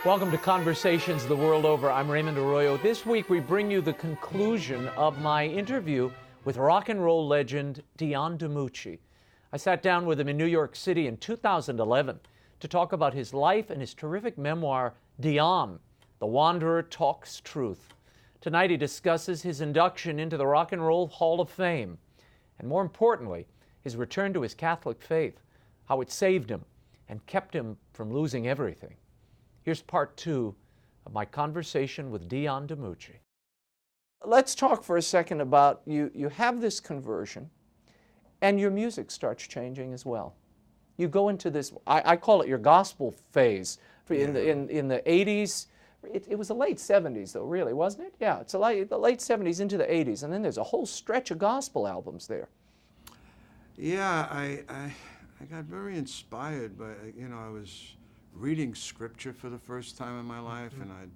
Welcome to Conversations the World Over. I'm Raymond Arroyo. This week we bring you the conclusion of my interview with rock and roll legend Dion. I sat down with him in New York City in 2011 to talk about his life and his terrific memoir, Dion, The Wanderer Talks Truth. Tonight he discusses his induction into the Rock and Roll Hall of Fame, and more importantly, his return to his Catholic faith, how it saved him and kept him from losing everything. Here's part 2 of my conversation with Dion. Let's talk for a second about you have this conversion, and your music starts changing as well. You go into this, I call it your gospel phase. In the 80s, it was the late 70s though, really, wasn't it? Yeah, it's the late 70s into the 80s, and then there's a whole stretch of gospel albums there. Yeah, I got very inspired by, I was reading scripture for the first time in my life, and I'd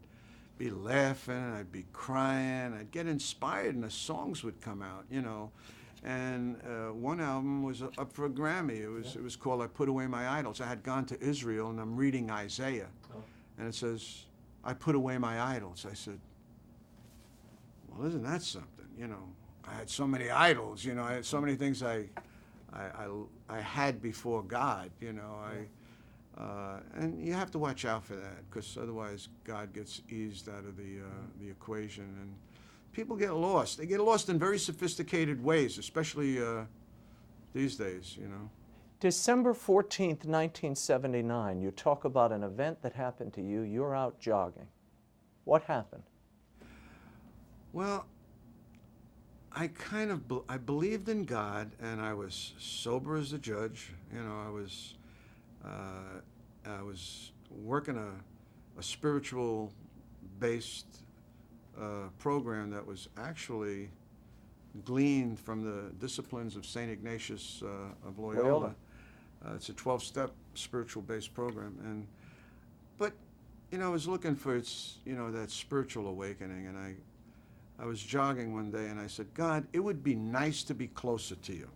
be laughing, I'd be crying, I'd get inspired, and the songs would come out, And one album was up for a Grammy. It was called I Put Away My Idols. I had gone to Israel, and I'm reading Isaiah, and it says, I put away my idols. I said, well, isn't that something? I had so many idols, I had so many things I had before God, and you have to watch out for that, because otherwise God gets eased out of the equation, and people get lost. They get lost in very sophisticated ways, especially these days, December 14th, 1979, you talk about an event that happened to you. You're out jogging. What happened? Well, I believed in God, and I was sober as a judge. I was working a spiritual-based program that was actually gleaned from the disciplines of St. Ignatius of Loyola. It's a 12-step spiritual-based program, but I was looking for that spiritual awakening, and I was jogging one day, and I said, God, it would be nice to be closer to you.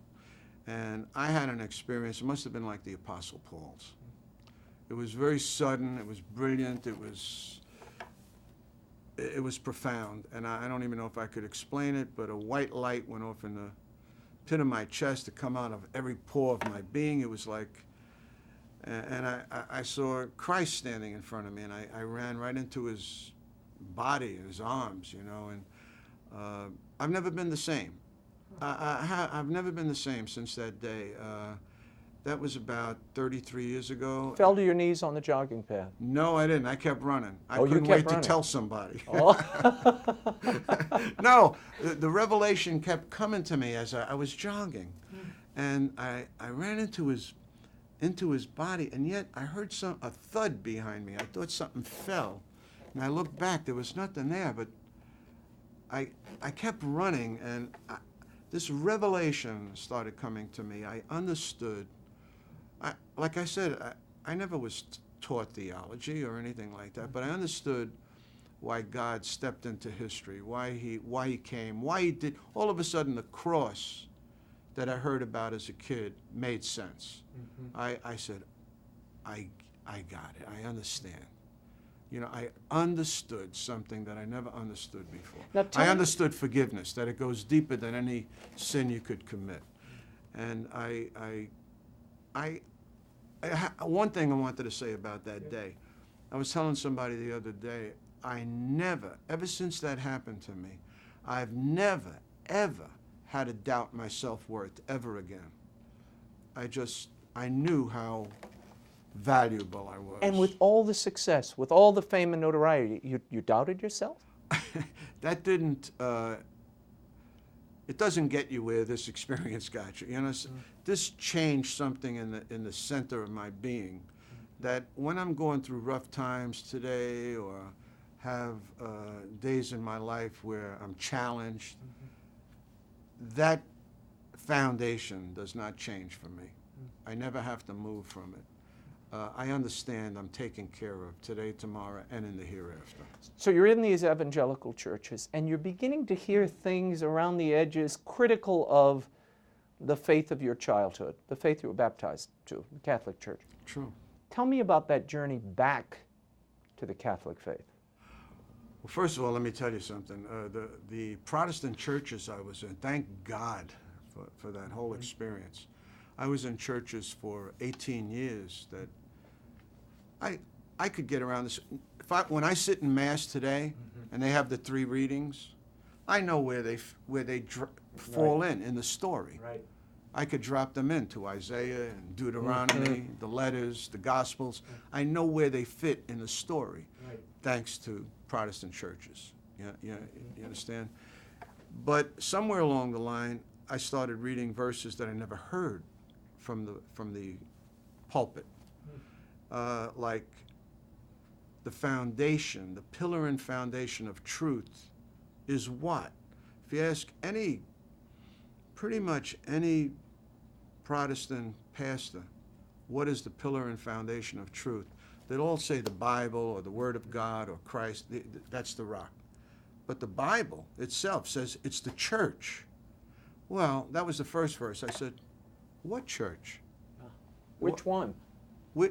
And I had an experience. It must have been like the Apostle Paul's. It was very sudden. It was brilliant. It was profound, and I don't even know if I could explain it, but a white light went off in the pit of my chest to come out of every pore of my being. It was like, and I saw Christ standing in front of me, and I ran right into his body, his arms, and I've never been the same. I've never been the same since that day. That was about 33 years ago. Fell to your knees on the jogging path? No, I didn't. I kept running. I you couldn't kept wait running. to tell somebody. Oh. No, the revelation kept coming to me as I was jogging. And I ran into his body, and yet I heard a thud behind me. I thought something fell. And I looked back. There was nothing there, but I kept running, and this revelation started coming to me. I understood. Like I said, I never was taught theology or anything like that, but I understood why God stepped into history, why he came, why he did. All of a sudden, the cross that I heard about as a kid made sense. I said, I got it. I understand. I understood something that I never understood before. I understood forgiveness, that it goes deeper than any sin you could commit. And one thing I wanted to say about that day, I was telling somebody the other day, I never, ever since that happened to me, I've never, ever had to doubt my self-worth ever again. I knew how valuable I was. And with all the success, with all the fame and notoriety, you doubted yourself? That didn't, it doesn't get you where this experience got you. This changed something in the center of my being, that when I'm going through rough times today, or have days in my life where I'm challenged, that foundation does not change for me. I never have to move from it. I understand I'm taken care of today, tomorrow, and in the hereafter. So you're in these evangelical churches, and you're beginning to hear things around the edges critical of the faith of your childhood, the faith you were baptized to, the Catholic Church. True. Tell me about that journey back to the Catholic faith? Well, first of all, let me tell you something. The Protestant churches I was in, thank God for that whole experience. I was in churches for 18 years that I could get around this. When I sit in Mass today and they have the 3 readings, I know where they fall in the story. Right. I could drop them into Isaiah and Deuteronomy, the letters, the Gospels. I know where they fit in the story, thanks to Protestant churches. You understand? But somewhere along the line, I started reading verses that I never heard from the pulpit, like the foundation, the pillar and foundation of truth is what? If you ask pretty much any Protestant pastor, what is the pillar and foundation of truth? They'll all say the Bible or the Word of God or Christ. That's the rock. But the Bible itself says it's the church. Well, that was the first verse. I said, what church? Which one?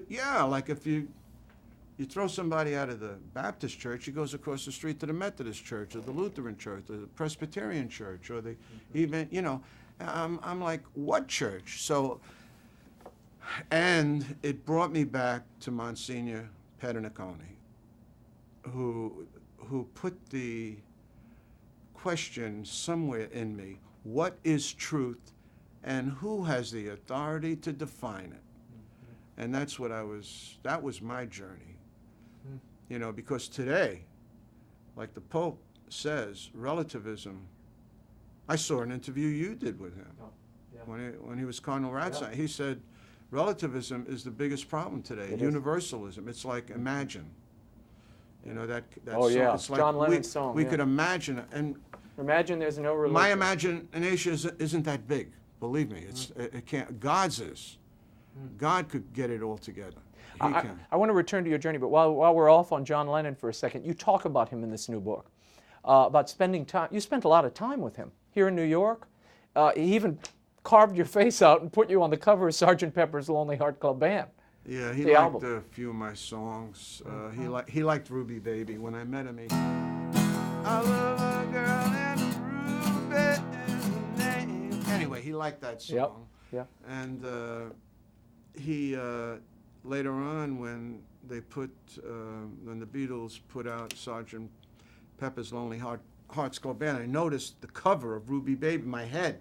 Yeah, like if you throw somebody out of the Baptist church, he goes across the street to the Methodist church or the Lutheran church or the Presbyterian church or the even, I'm like, what church? So, and it brought me back to Monsignor Pedernicone, who put the question somewhere in me, what is truth and who has the authority to define it? And that was my journey. Because today, like the Pope says, relativism, I saw an interview you did with him when he was Cardinal Ratzinger. He said, relativism is the biggest problem today. Universalism. It's like imagine. That oh, song. Yeah, it's like John Lennon's song. We could imagine it. And imagine there's no religion. my imagination isn't that big. Believe me, it can't. God's is. God could get it all together. He can. I want to return to your journey, but while we're off on John Lennon for a second, you talk about him in this new book, about spending time. You spent a lot of time with him here in New York. He even carved your face out and put you on the cover of Sgt. Pepper's Lonely Heart Club Band. Yeah, he liked a few of my songs. He liked Ruby Baby. When I met him, I love a girl and Ruby is her name. Anyway, he liked that song. Yep. And he later on, when the Beatles put out Sgt. Pepper's Lonely Hearts Club Band, I noticed the cover of Ruby Baby in my head.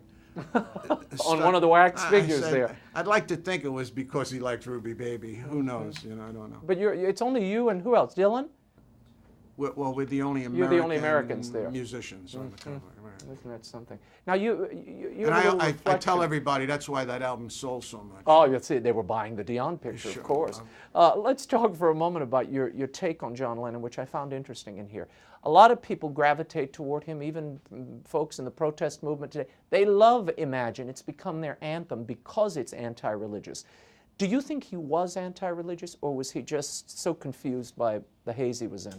On one of the wax figures there. I'd like to think it was because he liked Ruby Baby. Who knows? I don't know. But it's only you and who else? Dylan? Well, we're the only American You're the only Americans there. Musicians on the cover. Right. Isn't that something? Now you and I tell everybody that's why that album sold so much. Oh, you see, they were buying the Dion picture, Sure. of course. Let's talk for a moment about your take on John Lennon, which I found interesting in here. A lot of people gravitate toward him, even folks in the protest movement today. They love Imagine. It's become their anthem because it's anti-religious. Do you think he was anti-religious, or was he just so confused by the haze he was in?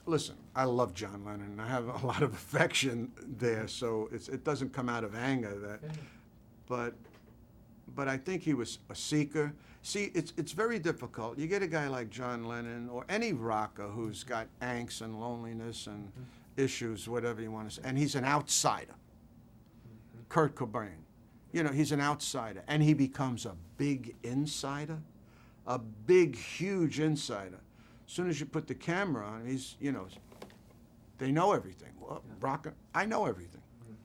Listen, I love John Lennon. I have a lot of affection there, so it doesn't come out of anger. But I think he was a seeker. See, it's very difficult. You get a guy like John Lennon or any rocker who's got angst and loneliness and issues, whatever you want to say, and he's an outsider. Kurt Cobain. He's an outsider, and he becomes a big insider, a big, huge insider. As soon as you put the camera on, they know everything. Well, rocker, I know everything.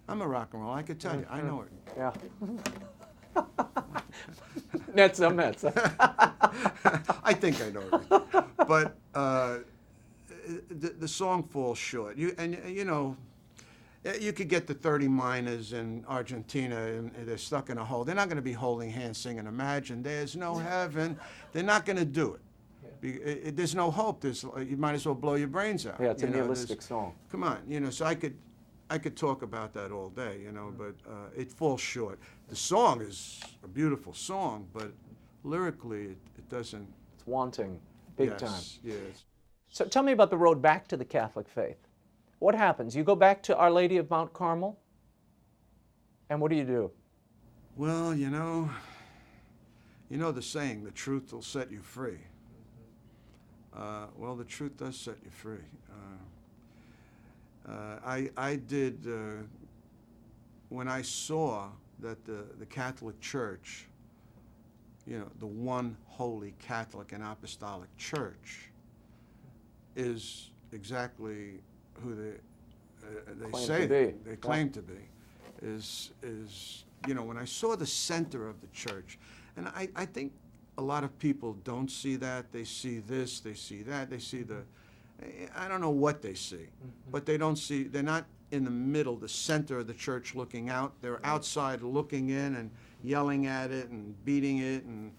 I'm a rock and roll. I could tell you, I know it. Yeah. Metz. I think I know everything. But the song falls short. You could get the 30 miners in Argentina and they're stuck in a hole. They're not going to be holding hands singing Imagine. There's no heaven. They're not going to do it. There's no hope. You might as well blow your brains out. Yeah, it's a nihilistic song. Come on, so I could talk about that all day, but it falls short. The song is a beautiful song, but lyrically it doesn't. It's wanting, big time. Yes. So tell me about the road back to the Catholic faith. What happens? You go back to Our Lady of Mount Carmel, and what do you do? Well, you know the saying, the truth will set you free. Well, the truth does set you free. I did, when I saw that the Catholic Church, you know, the one holy Catholic and Apostolic Church, is exactly who they claim to be, is you know, when I saw the center of the church, and I think a lot of people don't see that. They see this, they see that, they see I don't know what they see, but they don't see, they're not in the middle, the center of the church looking out. They're outside looking in and yelling at it and beating it and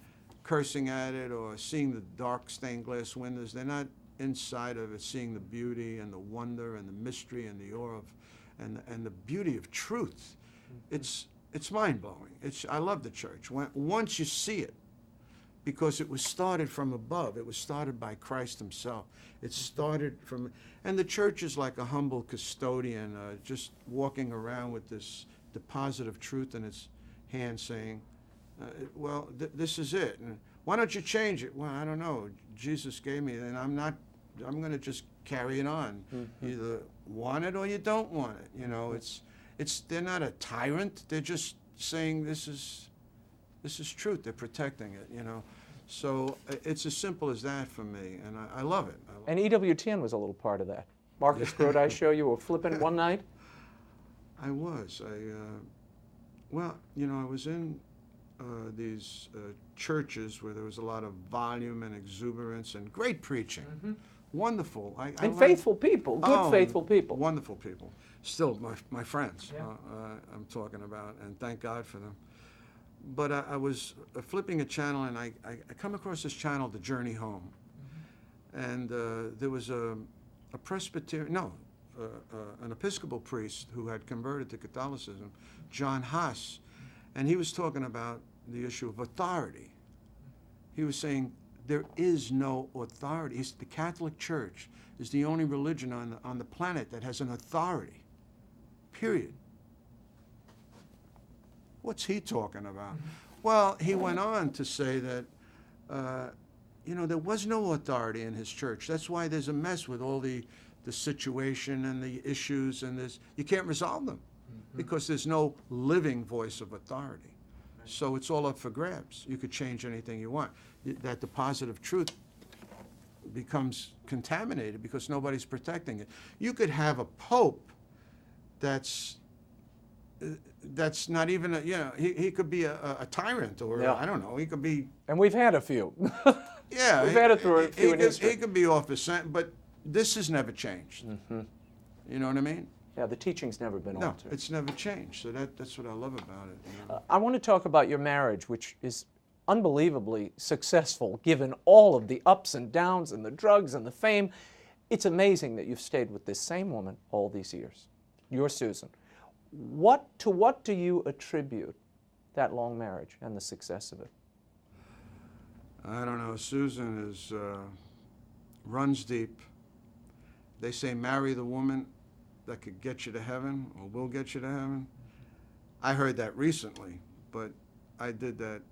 cursing at it, or seeing the dark stained glass windows. They're not inside of it seeing the beauty and the wonder and the mystery and the awe of, and the beauty of truth. It's mind-blowing. I love the church. Once you see it, because it was started from above. It was started by Christ himself. It started from, and the church is like a humble custodian, just walking around with this deposit of truth in its hand, saying, well, this is it. And why don't you change it? Well, I don't know. Jesus gave me it, and I'm going to just carry it on. You either want it or you don't want it. You know, they're not a tyrant. They're just saying this is truth. They're protecting it, you know. So it's as simple as that for me, and I love it. And EWTN was a little part of that. Marcus Grote, I show you were flipping one night. I was. Well, you know, I was in these churches where there was a lot of volume and exuberance and great preaching. Wonderful. And faithful people, good faithful people. Wonderful people. Still my friends I'm talking about, and thank God for them. But I was flipping a channel, and I come across this channel, The Journey Home. And there was an Episcopal priest who had converted to Catholicism, John Haas, and he was talking about the issue of authority. He was saying there is no authority. The Catholic Church is the only religion on the planet that has an authority, period. What's he talking about? Well, he went on to say that, you know, there was no authority in his church. That's why there's a mess with all the situation and the issues, and you can't resolve them because there's no living voice of authority. So it's all up for grabs. You could change anything you want. That deposit of truth becomes contaminated because nobody's protecting it. You could have a pope that's not even he could be a tyrant, or I don't know, he could be, and we've had a few. Yeah, we've had it through a few in history. He could be off his scent, but this has never changed. You know what I mean? Yeah, the teaching's never been altered. No, it's never changed. So that's what I love about it. You know? I want to talk about your marriage, which is unbelievably successful given all of the ups and downs and the drugs and the fame. It's amazing that you've stayed with this same woman all these years. You're Susan. To what do you attribute that long marriage and the success of it? I don't know. Susan runs deep. They say marry the woman that could get you to heaven or will get you to heaven. I heard that recently, but I did that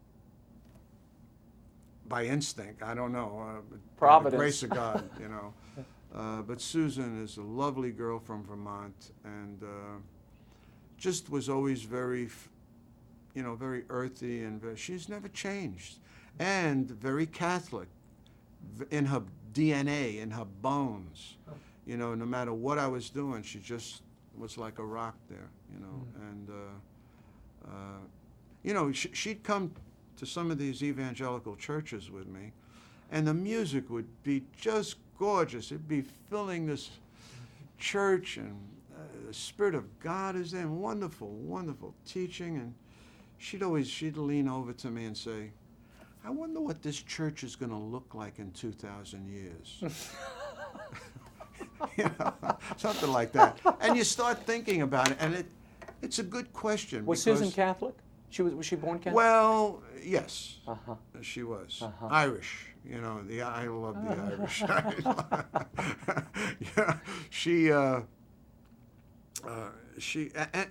by instinct. I don't know. Providence. By the grace of God, you know. But Susan is a lovely girl from Vermont, and just was always very, you know, very earthy, and she's never changed. And very Catholic in her DNA, in her bones. You know, no matter what I was doing, she just was like a rock there, you know. And, you know, she'd come to some of these evangelical churches with me, and the music would be just gorgeous. It'd be filling this church, and the Spirit of God is there, and wonderful, wonderful teaching. And she'd lean over to me and say, I wonder what this church is going to look like in 2,000 years. You know, something like that. And you start thinking about it, and it's a good question. Was Susan Catholic? Was she born Catholic? Well, yes, she was. Irish, you know. I love the Irish. Yeah,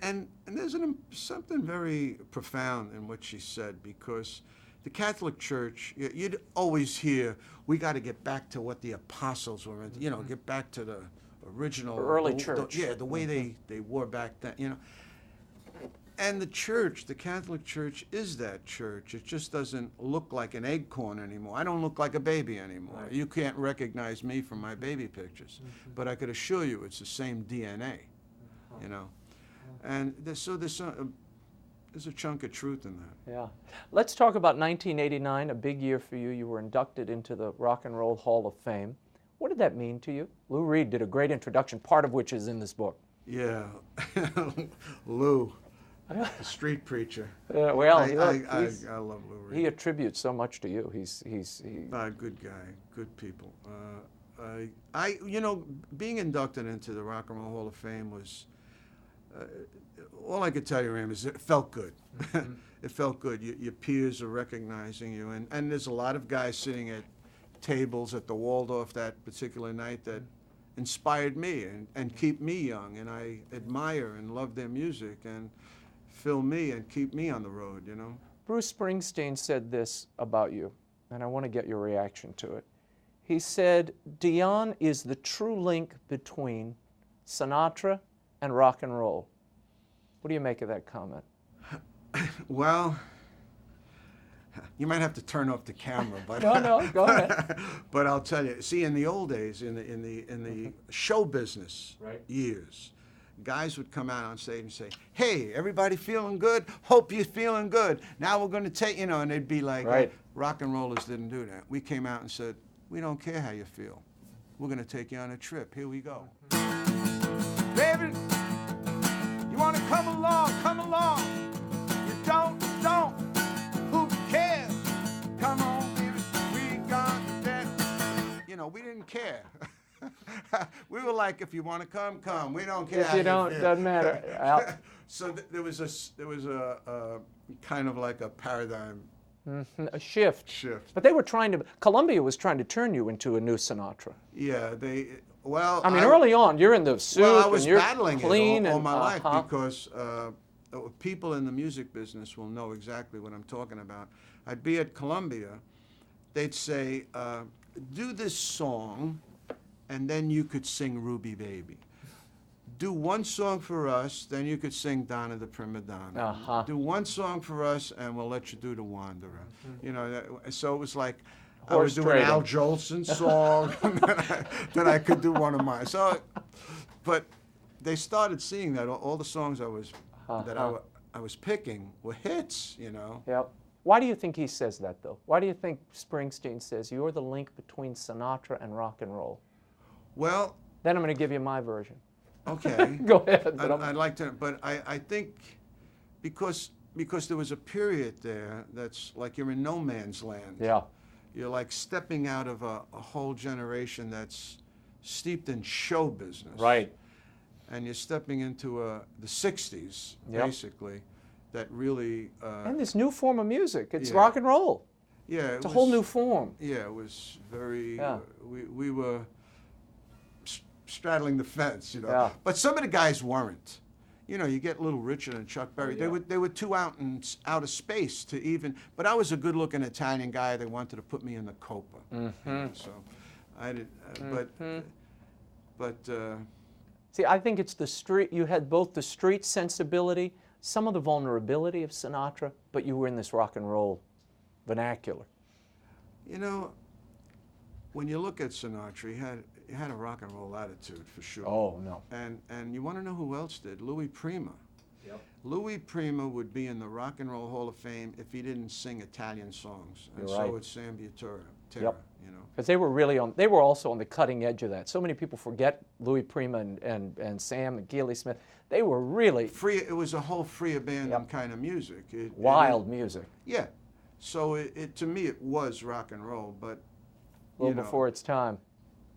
and there's something very profound in what she said, because the Catholic Church, you'd always hear, we got to get back to what the apostles were, you know, get back to the original. Early church. The way they were back then, you know. And the church, the Catholic Church, is that church. It just doesn't look like an acorn anymore. I don't look like a baby anymore. Right. You can't recognize me from my baby pictures. But I could assure you it's the same DNA, you know. And there's a chunk of truth in that. Yeah. Let's talk about 1989, a big year for you. You were inducted into the Rock and Roll Hall of Fame. What did that mean to you? Lou Reed did a great introduction, part of which is in this book. Yeah, Lou, the street preacher. Well, I love Lou Reed. he attributes so much to you. He's Good guy, good people. You know, being inducted into the Rock and Roll Hall of Fame was, all I could tell you, Ram, is it felt good. It felt good. Your peers are recognizing you, and there's a lot of guys sitting at tables at the Waldorf that particular night that inspired me and keep me young, and I admire and love their music and fill me and keep me on the road, you know. Bruce Springsteen said this about you, and I want to get your reaction to it. He said, Dion is the true link between Sinatra and rock and roll. What do you make of that comment? Well, you might have to turn off the camera, but No, go ahead. But I'll tell you. See, in the old days, in the show business years, guys would come out on stage and say, "Hey, everybody feeling good? Hope you're feeling good. Now we're going to take, you know," and they'd be like, rock and rollers didn't do that. We came out and said, "We don't care how you feel. We're going to take you on a trip. Here we go." Baby, you want to come along? Come along. You don't. Who cares? Come on, baby. We got that. You know, we didn't care. We were like, if you want to come. We don't care. If you don't, doesn't matter. So there was a kind of like a paradigm A shift. But they were Columbia was trying to turn you into a new Sinatra. Yeah, I mean, early on, you're in the suit, well, I was and you're battling clean it all and, my life because people in the music business will know exactly what I'm talking about. I'd be at Columbia, they'd say, do this song, and then you could sing Ruby Baby. Do one song for us, then you could sing Donna the Prima Donna. Do one song for us, and we'll let you do The Wanderer. You know, so it was like I was doing an Al Jolson song, and then I could do one of mine. So, but they started seeing that all the songs I was picking were hits. You know. Yep. Why do you think he says that, though? Why do you think Springsteen says you're the link between Sinatra and rock and roll? Well, then I'm going to give you my version. Okay. Go ahead. I'd like to, but I think because there was a period there that's like you're in no man's land. Yeah. You're like stepping out of a whole generation that's steeped in show business. Right. And you're stepping into the 60s, basically, that really... and this new form of music. It's rock and roll. Yeah. It's a whole new form. Yeah, it was very... We were straddling the fence, you know. Yeah. But some of the guys weren't. You know, you get Little Richard and Chuck Berry. They were too out of space to even. But I was a good-looking Italian guy. They wanted to put me in the Copa. So I did. But see, I think it's the street. You had both the street sensibility, some of the vulnerability of Sinatra, but you were in this rock and roll vernacular. You know, when you look at Sinatra, he had a rock and roll attitude for sure. Oh, no. And you want to know who else did? Louis Prima. Yep. Louis Prima would be in the Rock and Roll Hall of Fame if he didn't sing Italian songs. And You're so right. would Sam Butura. Yep. You know. Because they were also on the cutting edge of that. So many people forget Louis Prima and Sam and Keely Smith. They were really free. It was a whole free abandon kind of music. Wild music. Yeah. So it to me it was rock and roll, but a little before its time.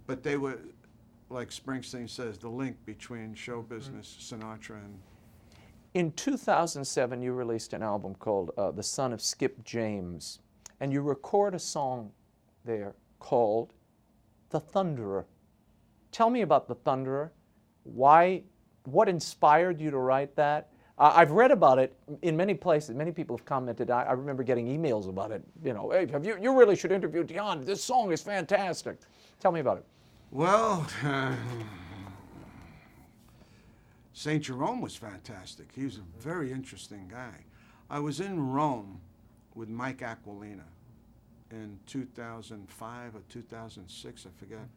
But they were, like Springsteen says, the link between show business, Sinatra, and... In 2007, you released an album called The Son of Skip James, and you record a song there called The Thunderer. Tell me about The Thunderer. What inspired you to write that? I've read about it in many places. Many people have commented. I remember getting emails about it. You know, hey, you really should interview Dion. This song is fantastic. Tell me about it. Well, St. Jerome was fantastic. He was a very interesting guy. I was in Rome with Mike Aquilina in 2005 or 2006, I forget.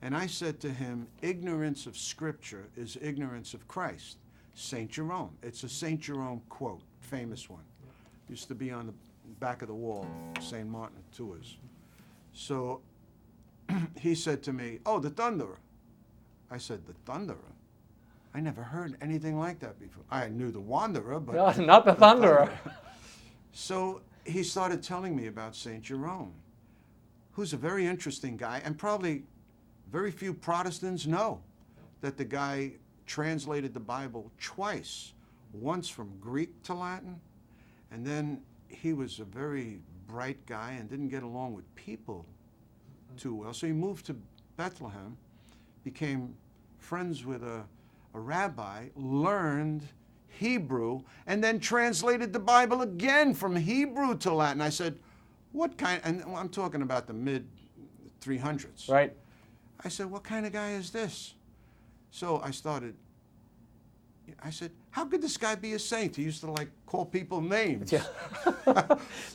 And I said to him, ignorance of Scripture is ignorance of Christ. St. Jerome. It's a St. Jerome quote, famous one. Used to be on the back of the wall, St. Martin Tours. So he said to me, oh, the Thunderer. I said, the Thunderer? I never heard anything like that before. I knew the Wanderer, but No, not the Thunderer. So he started telling me about St. Jerome, who's a very interesting guy, and probably very few Protestants know that the guy translated the Bible twice, once from Greek to Latin, and then he was a very bright guy and didn't get along with people too well. So he moved to Bethlehem, became friends with a rabbi, learned Hebrew, and then translated the Bible again from Hebrew to Latin. I said, what kind, and I'm talking about the mid-300s. Right. I said, what kind of guy is this? So I said, how could this guy be a saint? He used to like call people names. Yeah.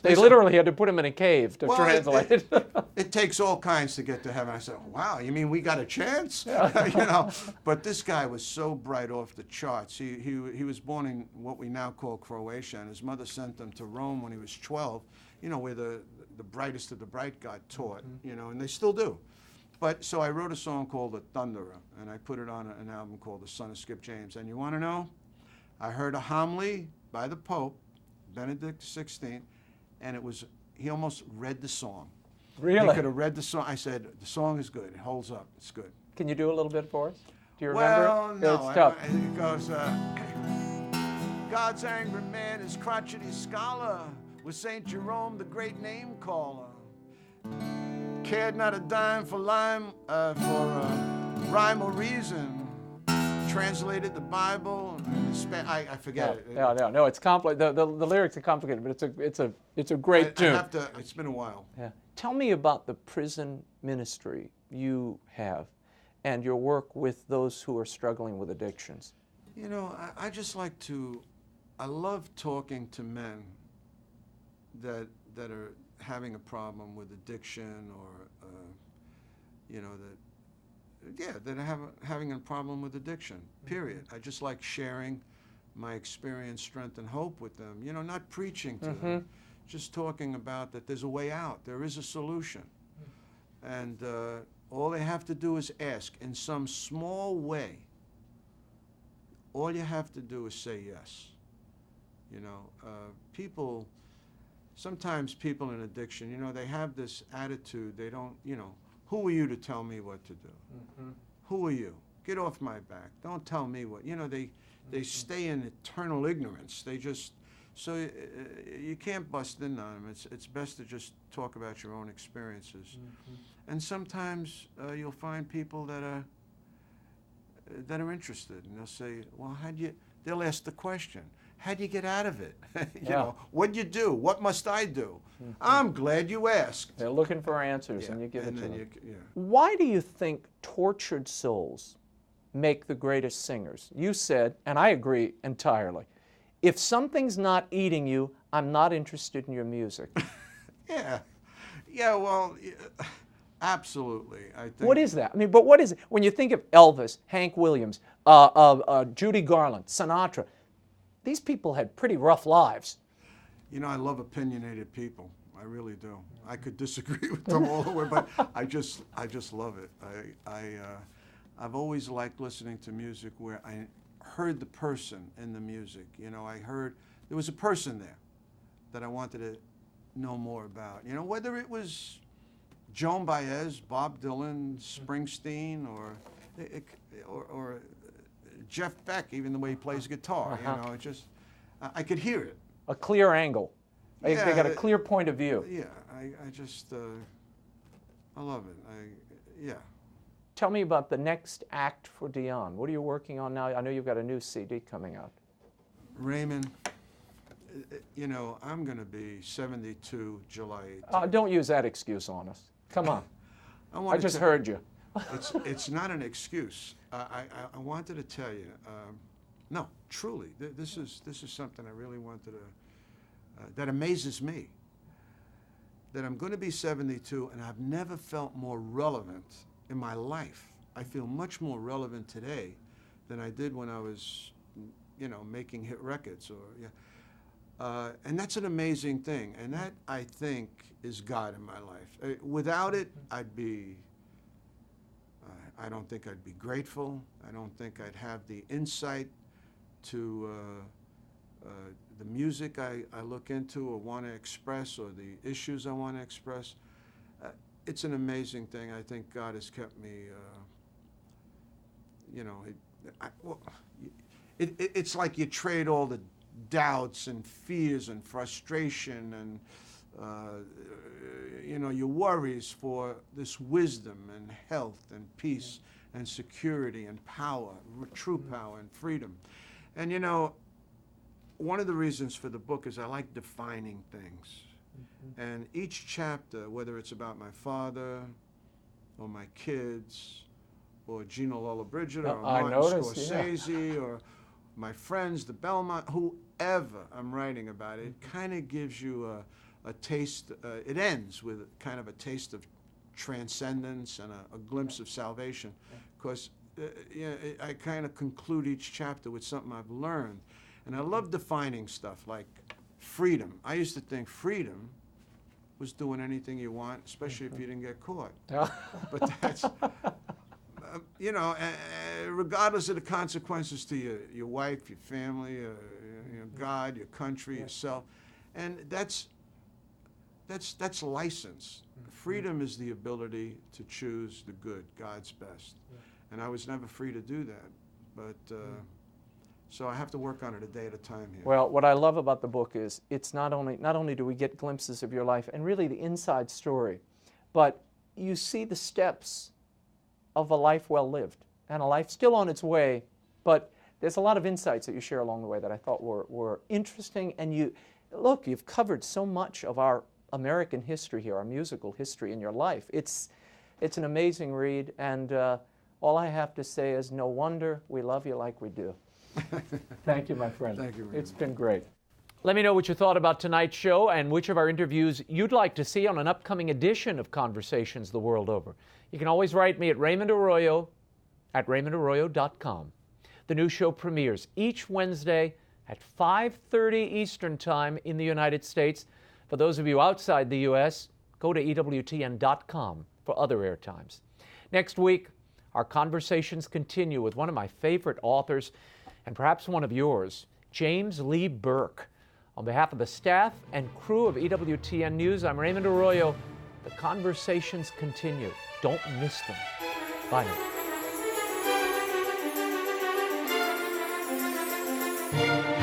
They literally had to put him in a cave to translate it. It takes all kinds to get to heaven. I said, wow, you mean we got a chance? You know, but this guy was so bright off the charts. He was born in what we now call Croatia, and his mother sent him to Rome when he was 12, you know, where the brightest of the bright got taught, you know, and they still do. But so I wrote a song called The Thunderer, and I put it on an album called The Son of Skip James. And you want to know? I heard a homily by the Pope, Benedict XVI, and he almost read the song. Really? He could have read the song. I said, the song is good. It holds up. It's good. Can you do a little bit for us? Do you remember? Well, no. It's tough. It goes, God's angry man is crotchety scholar, with St. Jerome, the great name caller. Cared not a dime for rhyme or reason. Translated the Bible. I forget it. No, it's complicated. The lyrics are complicated, but it's a great tune. It's been a while. Yeah. Tell me about the prison ministry you have, and your work with those who are struggling with addictions. You know, I just like to. I love talking to men that are having a problem with addiction, or you know, that are having a problem with addiction, period. I just like sharing my experience, strength, and hope with them. You know, not preaching to them, just talking about that there's a way out, there is a solution. And all they have to do is ask in some small way. All you have to do is say yes. You know, sometimes people in addiction, you know, they have this attitude, they don't, you know, who are you to tell me what to do? Who are you? Get off my back. Don't tell me what, you know, they stay in eternal ignorance. They just, so you can't bust in on them. It's best to just talk about your own experiences. And sometimes you'll find people that are interested, and they'll say, well, they'll ask the question, how'd you get out of it? You know, what'd you do? What must I do? I'm glad you asked. They're looking for answers, and you give it to them. Yeah. Why do you think tortured souls make the greatest singers? You said, and I agree entirely, if something's not eating you, I'm not interested in your music. Yeah, well, absolutely. I think. What is that? I mean, but what is it? When you think of Elvis, Hank Williams, Judy Garland, Sinatra, these people had pretty rough lives. You know, I love opinionated people. I really do. I could disagree with them all the way, but I just love it. I've always liked listening to music where I heard the person in the music. You know, I heard there was a person there that I wanted to know more about. You know, whether it was Joan Baez, Bob Dylan, Springsteen, or Jeff Beck, even the way he plays guitar. You know, it just I could hear it. A clear angle. They got a clear point of view. Yeah, I just I love it. Yeah. Tell me about the next act for Dion. What are you working on now? I know you've got a new CD coming out. Raymond, you know, I'm going to be 72 July 18th. Don't use that excuse on us. Come on. I just heard you. It's not an excuse. I wanted to tell you, no, truly, this is something I really wanted to, that amazes me. That I'm going to be 72 and I've never felt more relevant in my life. I feel much more relevant today than I did when I was, you know, making hit records and that's an amazing thing. And that, I think, is God in my life. Without it, I'd be, I don't think I'd be grateful. I don't think I'd have the insight to the music I look into or want to express, or the issues I want to express. It's an amazing thing. I think God has kept me, you know, it's like you trade all the doubts and fears and frustration and, you know, your worries for this wisdom and health and peace and security and power, true power and freedom. And, you know, one of the reasons for the book is I like defining things. And each chapter, whether it's about my father or my kids or Gino Lollobrigida or Martin Scorsese or my friends, the Belmont, whoever I'm writing about, it kind of gives you a taste. It ends with kind of a taste of transcendence and a glimpse of salvation. Because I kind of conclude each chapter with something I've learned. And I love defining stuff like freedom. I used to think freedom was doing anything you want, especially if you didn't get caught. But that's, you know, regardless of the consequences to your wife, your family, you know, God, your country, yourself. And that's license. Freedom is the ability to choose the good, God's best. And I was never free to do that. But so I have to work on it a day at a time here. Well, what I love about the book is it's not only do we get glimpses of your life and really the inside story, but you see the steps of a life well lived and a life still on its way, but there's a lot of insights that you share along the way that I thought were interesting. And you've covered so much of our American history here, our musical history in your life. It's an amazing read, and all I have to say is no wonder we love you like we do. Thank you, my friend. Thank you, Raymond. It's been great. Let me know what you thought about tonight's show and which of our interviews you'd like to see on an upcoming edition of Conversations the World Over. You can always write me at RaymondArroyo@RaymondArroyo.com. The new show premieres each Wednesday at 5:30 Eastern Time in the United States. For those of you outside the U.S., go to EWTN.com for other airtimes. Next week, our conversations continue with one of my favorite authors, and perhaps one of yours, James Lee Burke. On behalf of the staff and crew of EWTN News, I'm Raymond Arroyo. The conversations continue. Don't miss them. Bye now.